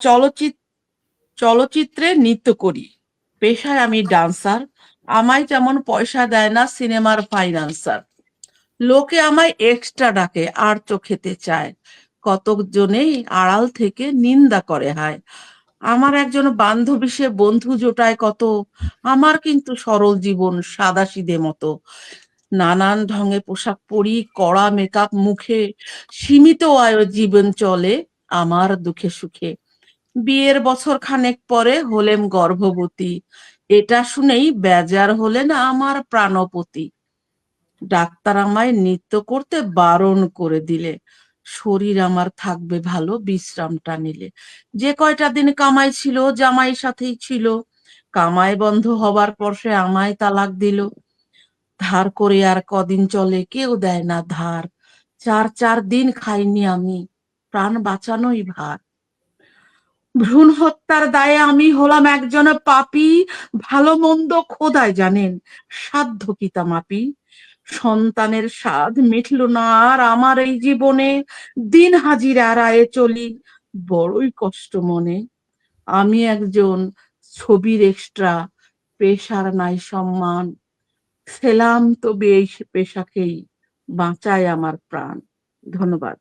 চলচিত চলচ্চিত্রে নৃত্য করি। পেশায় আমি ডান্সার। আমায় তেমন পয়সা দেয় না সিনেমার ফাইন্যান্সার। লোকে আমায় এক্সট্রা ডাকে আর চোখেতে চায়। কতজনেই আড়াল থেকে নিন্দা করে হায়। আমার একজন বান্ধবী সে বন্ধু জোটায় কত। আমার কিন্তু সরল জীবন সাদাসিধে মতো। নানান ঢঙে পোশাক পরি, কড়া মেকআপ মুখে, সীমিত আয় জীবন চলে আমার দুঃখে সুখে। বিয়ের বছর খানেক পরে হলেম গর্ভবতী। এটা শুনেই বেজার হলেন আমার প্রাণপতি। ডাক্তার আমায় নৃত্য করতে বারণ করে দিলে। শরীর আমার থাকবে ভালো বিশ্রামটা নিলে। যে কয়টা দিন কামাই ছিল জামাই সাথেই ছিল। কামাই বন্ধ হবার পর সে আমায় তালাক দিল। ধার করে আর কদিন চলে কেউ দেয় না ধার। চার চার দিন খাইনি আমি, প্রাণ বাঁচানোই ভার। ভ্রূণ হত্যার দায়ে আমি হলাম একজন পাপী। ভালো মন্দ খোদাই জানেন, সাধ্য কি তা মাপি। সন্তানের স্বাদ মিটল না আর আমার এই জীবনে। দিন হাজিরার আয়ে চলি, বড়ই কষ্ট মনে। আমি একজন ছবির এক্সট্রা, পেশার নাই সম্মান। ছিলাম তবে এই পেশাকেই বাঁচায় আমার প্রাণ। ধন্যবাদ।